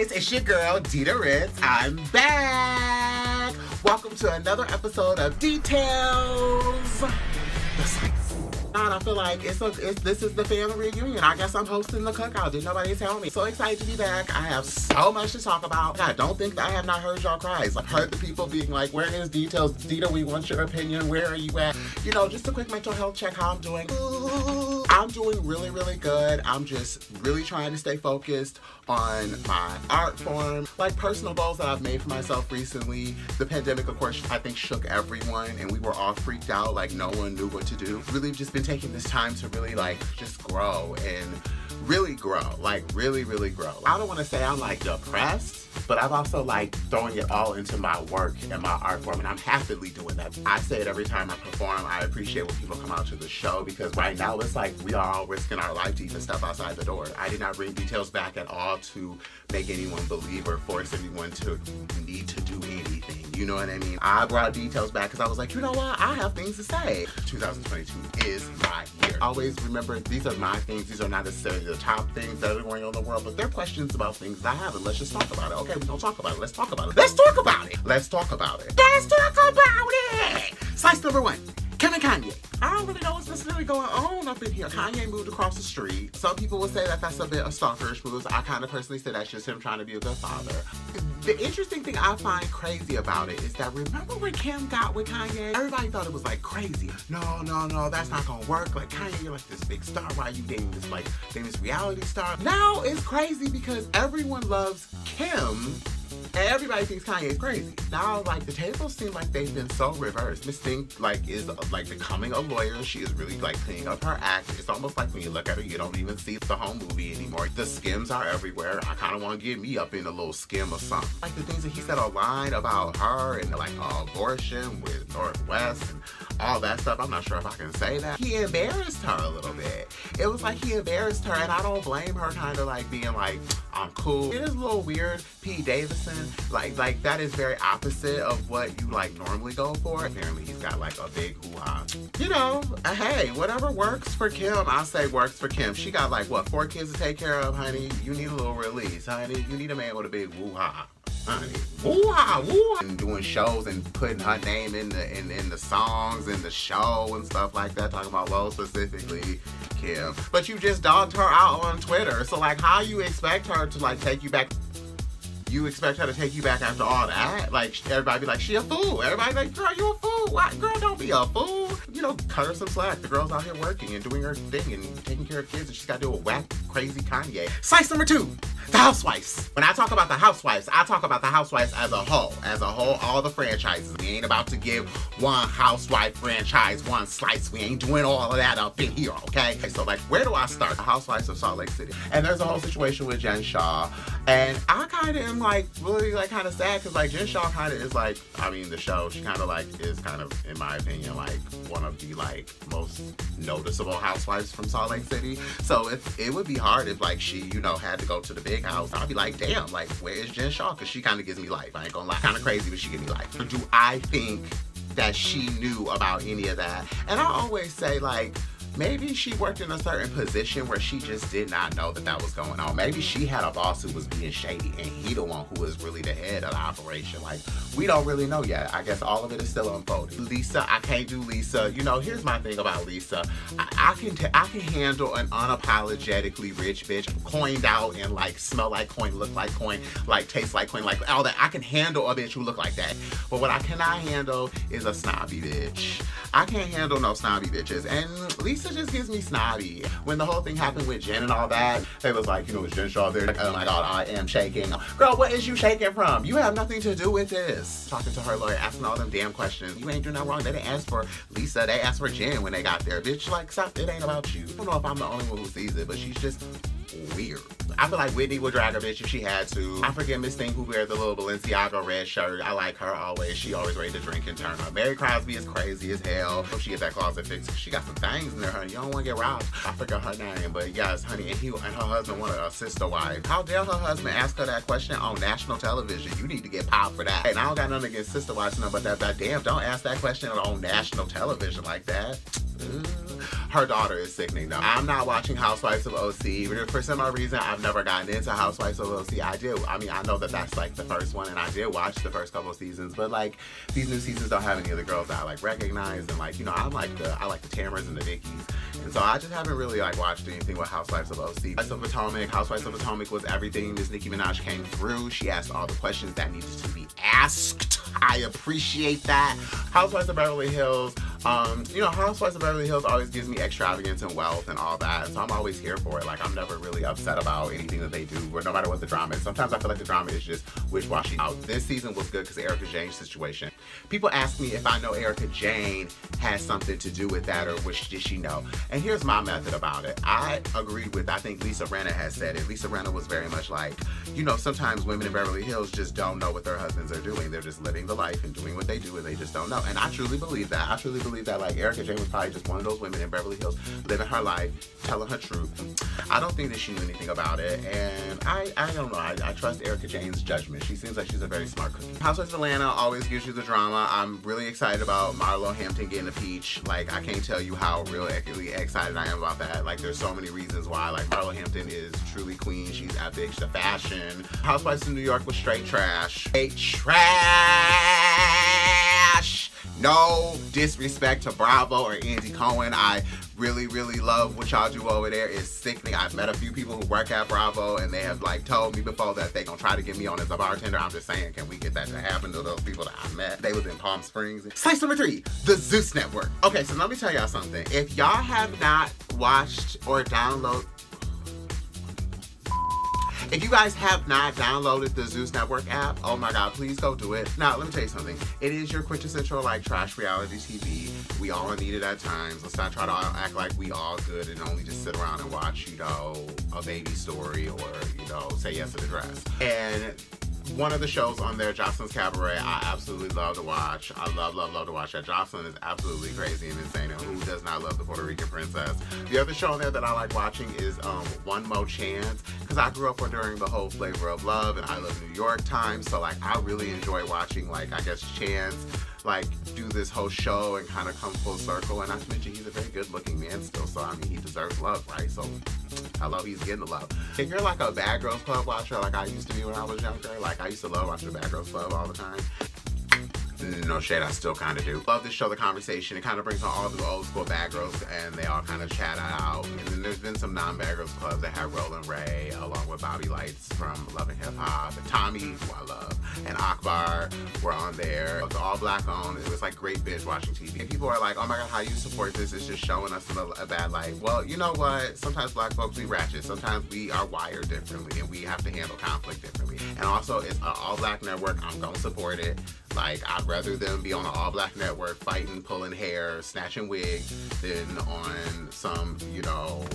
guys, it's your girl, DiDa Ritz. I'm back. Welcome to another episode of Detailz. The Spice. I feel like this is the family reunion. I guess I'm hosting the cookout. Did nobody tell me? So excited to be back. I have so much to talk about. I don't think that I have not heard y'all cries. I've heard the people being like, where is Detailz? DiDa, we want your opinion. Where are you at? You know, just a quick mental health check, how I'm doing. I'm doing really, really good. I'm just really trying to stay focused on my art form. Like personal goals that I've made for myself recently. The pandemic, of course, I think shook everyone and we were all freaked out. Like no one knew what to do. Really just been taking this time to really like just grow and really grow. Like really, really grow. I don't want to say I'm like depressed, but I'm also like throwing it all into my work and my art form, and I'm happily doing that. I say it every time I perform. I appreciate when people come out to the show because right now it's like we are all risking our life to even step outside the door. I did not bring Detailz back at all to make anyone believe or force anyone to need to do anything. You know what I mean? I brought Detailz back because I was like, you know what? I have things to say. 2022 is my year. Always remember, these are my things. These are not necessarily the top things that are going on in the world, but they're questions about things that I have, and let's just talk about it. Okay, we're gonna talk about it. Let's talk about it. Let's talk about it. Let's talk about it. Let's talk about it. Slice number one. Kim and Kanye. I don't really know what's necessarily going on up in here. Kanye moved across the street. Some people would say that that's a bit of stalkerish moves. I kind of personally say that's just him trying to be a good father. The interesting thing I find crazy about it is that remember when Kim got with Kanye? Everybody thought it was like crazy. No, that's not gonna work. Like Kanye, you're like this big star. Why are you dating this famous reality star? Now it's crazy because everyone loves Kim. And everybody thinks Kanye is crazy. Now, like, the tables seem like they've been so reversed. Miss Thing, like, is, like, becoming a lawyer. She is really, like, cleaning up her act. It's almost like when you look at her, you don't even see the whole movie anymore. The skims are everywhere. I kind of want to get me up in a little skim or something. Like, the things that he said online about her and, like, abortion with Northwest and all that stuff. I'm not sure if I can say that. He embarrassed her a little bit. It was like he embarrassed her, and I don't blame her kind of, like, being like, I'm cool. It is a little weird. Pete Davidson, like that is very opposite of what you like normally go for. Apparently he's got like a big hoo-ha. You know, hey, whatever works for Kim, I say works for Kim. She got like what, 4 kids to take care of, honey. You need a little release, honey. You need a man with a big woo-ha. Honey, woo-ha, woo-ha. And doing shows and putting her name in the songs and the show and stuff like that, talking about Low specifically, Kim. But you just dogged her out on Twitter. So like how you expect her to like take you back? You expect her to take you back after all that? Like, everybody be like, she a fool. Everybody like, girl, you a fool. What? Girl, don't be a fool. You know, cut her some slack. The girl's out here working and doing her thing and taking care of kids, and she's got to do a whack, crazy Kanye. Slice number 2. The Housewives. When I talk about the Housewives, I talk about the Housewives as a whole. As a whole, all the franchises. We ain't about to give one housewife franchise one slice. We ain't doing all of that up in here, okay? So, like, where do I start? The Housewives of Salt Lake City. And there's a whole situation with Jen Shah. And I kind of am, like, really, like, kind of sad because, like, Jen Shah kind of is, like, I mean, the show, she kind of, like, is kind of, in my opinion, like, one of the, like, most noticeable housewives from Salt Lake City. So it would be hard if, like, she, you know, had to go to the big house. I'd be like, damn, like, where is Jen Shah? Because she kind of gives me life. I ain't gonna lie. Kind of crazy, but she gives me life. Do I think that she knew about any of that? And I always say, like, maybe she worked in a certain position where she just did not know that that was going on. Maybe she had a boss who was being shady and he the one who was really the head of the operation. Like, we don't really know yet. I guess all of it is still unfolding. Lisa, I can't do Lisa. You know, here's my thing about Lisa. I can handle an unapologetically rich bitch, coined out and like smell like coin, look like coin, like taste like coin, like all that. I can handle a bitch who look like that. But what I cannot handle is a snobby bitch. I can't handle no snobby bitches. And Lisa just gives me snobby. When the whole thing happened with Jen and all that, they was like, you know, is Jen Shah there? Like, oh my God, I am shaking. Girl, what is you shaking from? You have nothing to do with this. Talking to her lawyer, asking all them damn questions. You ain't doing nothing wrong. They didn't ask for Lisa. They asked for Jen when they got there. Bitch, like, stop. It ain't about you. I don't know if I'm the only one who sees it, but she's just weird. I feel like Whitney would drag a bitch if she had to. I forget Miss Thing who wears the little Balenciaga red shirt. I like her always. She always ready to drink and turn up. Mary Crosby is crazy as hell. Hope she get that closet fixed. She got some things in there, honey. You don't want to get robbed. I forgot her name, but yes, honey. And her husband wanted a sister wife. How dare her husband ask her that question on national television? You need to get popped for that. And I don't got nothing against sister wives, no, but that damn, don't ask that question on national television like that. Her daughter is sickening though. I'm not watching Housewives of OC. For some odd reason, I've never gotten into Housewives of OC. I know that that's like the first one, and I did watch the first couple of seasons, but like these new seasons don't have any of the girls that I like recognize, and like, you know, I like the Tamras and the Vickies. And so I just haven't really like watched anything with Housewives of OC. Housewives of Potomac was everything. Miss Nicki Minaj came through. She asked all the questions that needed to be asked. I appreciate that. Housewives of Beverly Hills, you know, Housewives of Beverly Hills always gives me extravagance and wealth and all that. So I'm always here for it. Like, I'm never really upset about anything that they do, or no matter what the drama is. Sometimes I feel like the drama is just wish-washy. This season was good because of Erika Jayne's situation. People ask me if I know Erika Jayne has something to do with that, or which did she know? And here's my method about it. I agreed with, I think Lisa Rinna has said it. Lisa Rinna was very much like, you know, sometimes women in Beverly Hills just don't know what their husbands are doing. They're just living the life and doing what they do, and they just don't know. And I truly believe that. I truly believe that, like, Erika Jayne was probably just one of those women in Beverly Hills living her life, telling her truth. I don't think that she knew anything about it, and I don't know. I trust Erika Jayne's judgment. She seems like she's a very smart cookie. Housewives of Atlanta always gives you the drama. I'm really excited about Marlo Hampton getting a peach. Like, I can't tell you how really excited I am about that. Like, there's so many reasons why. Like, Marlo Hampton is truly queen. She's epic. She's a fashion. Housewives of New York was straight trash. Straight trash. No disrespect to Bravo or Andy Cohen. I really, really love what y'all do over there. It's sickening. I've met a few people who work at Bravo, and they have like told me before that they gonna try to get me on as a bartender. I'm just saying, can we get that to happen to those people that I met? They was in Palm Springs. Slice number 3, the Zeus Network. Okay, so let me tell y'all something. If y'all have not watched or downloaded, if you guys have not downloaded the Zeus Network app, oh my God, please go do it. Now, let me tell you something. It is your quintessential, like, trash reality TV. We all need it at times. Let's not try to act like we all good and only just sit around and watch, you know, a baby story or, you know, Say Yes to the Dress. And one of the shows on there, Jocelyn's Cabaret, I absolutely love to watch. I love to watch that. Jocelyn is absolutely crazy and insane, and who does not love the Puerto Rican princess? The other show on there that I like watching is One More Chance, because I grew up during the whole Flavor of Love and I Love New York time, so like I really enjoy watching, like, I guess Chance like do this whole show and kind of come full circle. And not to mention, he's a very good looking man still, so I mean, he deserves love, right? So hello, he's getting the love. If you're like a Bad Girls Club watcher like I used to be when I was younger, like I used to love watching the Bad Girls Club all the time. No shade, I still kind of do. Love this show, The Conversation. It kind of brings on all the old school bad girls, and they all kind of chat out. And then there's been some non-bad girls clubs that have Roland Ray, along with Bobby Lights from Love and Hip Hop, and Tommy, who I love, and Akbar were on there. It was all black owned. It was like great binge watching TV. And people are like, oh my God, how you support this? It's just showing us in a bad light. Well, you know what? Sometimes black folks, we ratchet. Sometimes we are wired differently, and we have to handle conflict differently. And also, it's an all black network. I'm gonna support it. Like, I'd rather them be on an all-black network fighting, pulling hair, snatching wigs than on some, you know,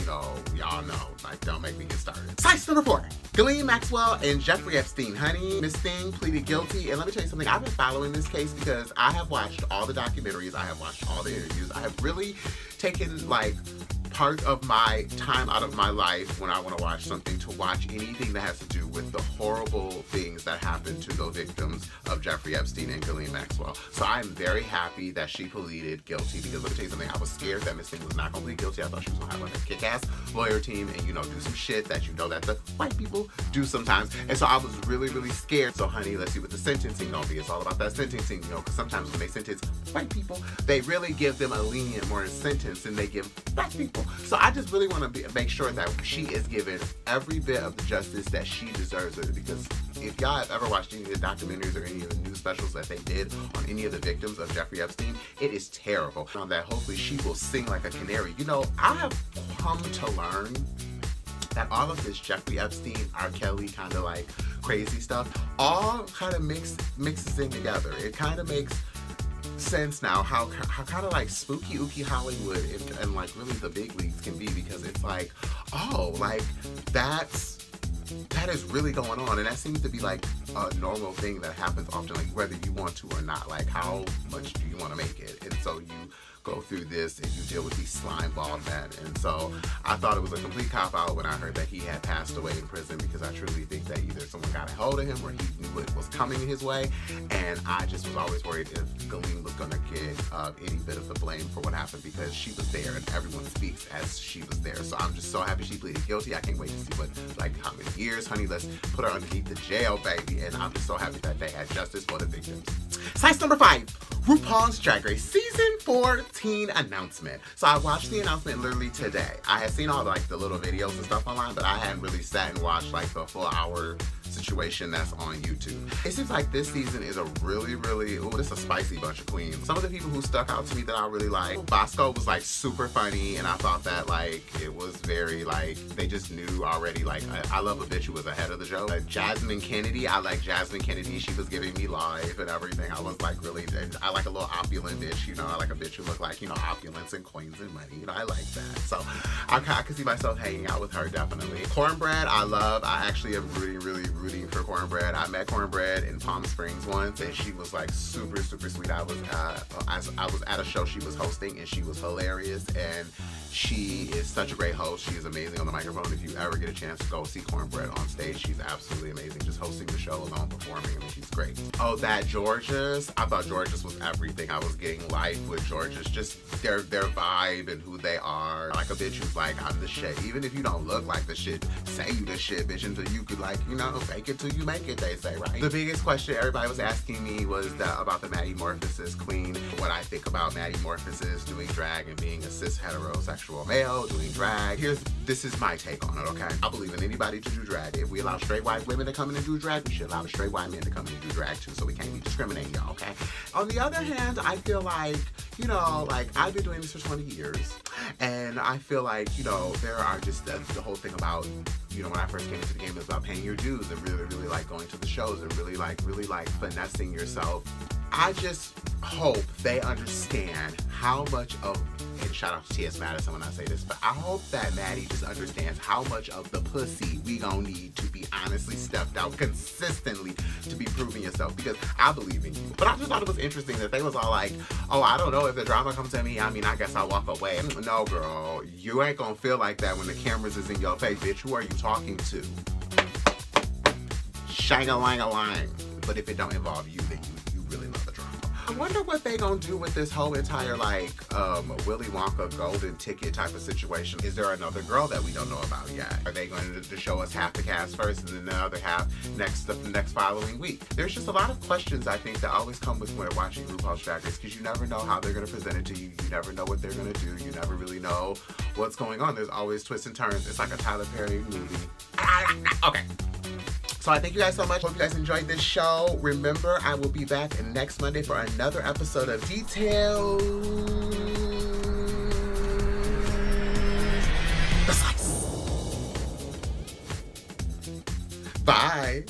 y'all know. Like, don't make me get started. Slice number 4. Ghislaine Maxwell and Jeffrey Epstein. Honey, Miss Thing pleaded guilty. And let me tell you something. I've been following this case because I have watched all the documentaries. I have watched all the interviews. I have really taken, like, part of my time out of my life when I want to watch something to watch anything that has to do with the horrible things that happened to the victims of Jeffrey Epstein and Ghislaine Maxwell. So I'm very happy that she pleaded guilty, because let me tell you something, I was scared that Miss Thing was not going to plead guilty. I thought she was going to have like a kick-ass lawyer team and, you know, do some shit that you know that the white people do sometimes. And so I was really, really scared. So honey, let's see what the sentencing gonna be. It's all about that sentencing, you know, because sometimes when they sentence white people, they really give them a lenient, more sentence than they give black people. So I just really want to make sure that she is given every bit of the justice that she deserves it, because if y'all have ever watched any of the documentaries or any of the news specials that they did on any of the victims of Jeffrey Epstein, it is terrible. On that, hopefully she will sing like a canary. You know, I have come to learn that all of this Jeffrey Epstein, R. Kelly kind of like crazy stuff, all kind of mixes in together. It kind of makes sense now how kind of like spooky ooky Hollywood and like really the big leagues can be, because it's like, oh, like that is really going on, and that seems to be like a normal thing that happens often, like whether you want to or not, like how much do you want to make it. And so you go through this if you deal with these slime bald men. And so I thought it was a complete cop-out when I heard that he had passed away in prison, because I truly think that either someone got a hold of him or he knew what was coming his way. And I just was always worried if Glee was going to get any bit of the blame for what happened, because she was there and everyone speaks as she was there. So I'm just so happy she pleaded guilty. I can't wait to see what, like, how many years, honey. Let's put her underneath the jail, baby. And I'm just so happy that they had justice for the victims. Science number 5. RuPaul's Drag Race Season 14 announcement. So I watched the announcement literally today. I had seen all like the little videos and stuff online, but I hadn't really sat and watched like the full hour situation that's on YouTube. It seems like this season is a really, this is a spicy bunch of queens. Some of the people who stuck out to me that I really like, Bosco was like super funny, and I thought that like it was very like, they just knew already, like I love a bitch who was ahead of the joke. Jasmine Kennedy, I like Jasmine Kennedy. She was giving me life and everything. I was like really, I like a little opulent bitch, you know. I like a bitch who look like, you know, opulence and queens and money, you know. I like that. So I could see myself hanging out with her, definitely. Cornbread, I actually am really rooting for Cornbread. I met Cornbread in Palm Springs once, and she was like super sweet. I was at a show she was hosting, and she was hilarious, and she is such a great host. She is amazing on the microphone. If you ever get a chance to go see Cornbread on stage, she's absolutely amazing. Just hosting the show alone, performing, I mean, she's great. Oh, that Georges, I thought Georges was everything. I was getting life with Georges, just their vibe and who they are. Like a bitch who's like, I'm the shit. Even if you don't look like the shit, say you the shit, bitch, until you could, like, you know, fake it till you make it, they say, right? The biggest question everybody was asking me was about the Maddie Morphosis queen. What I think about Maddie Morphosis doing drag and being a cis heterosexual male doing drag. This is my take on it, okay? I believe in anybody to do drag. If we allow straight white women to come in and do drag, we should allow straight white men to come in and do drag too, so we can't be discriminating, y'all, okay? On the other hand, I feel like, you know, like, I've been doing this for 20 years, and I feel like, you know, there are just the whole thing about, you know, when I first came into the game, it was about paying your dues and really like going to the shows and really like finessing yourself. I just hope they understand how much of, and shout out to T.S. Madison when I say this, but I hope that Maddie just understands how much of the pussy we gonna need to be honestly stepped out consistently to be proving yourself, because I believe in you. But I just thought it was interesting that they was all like, oh, I don't know if the drama comes to me, I mean, I guess I'll walk away. No, girl, you ain't gonna feel like that when the cameras is in your face, bitch. Who are you talking to? Shang-a-lang-a-lang. But if it don't involve you, then you really love the drama. I wonder what they gonna do with this whole entire, like, Willy Wonka golden ticket type of situation. Is there another girl that we don't know about yet? Are they going to show us half the cast first and then the other half the next following week? There's just a lot of questions, I think, that always come with when watching RuPaul's Drag Race, because you never know how they're gonna present it to you. You never know what they're gonna do. You never really know what's going on. There's always twists and turns. It's like a Tyler Perry movie. Okay. So I thank you guys so much. Hope you guys enjoyed this show. Remember, I will be back next Monday for another episode of Detailz. The Slice. Bye.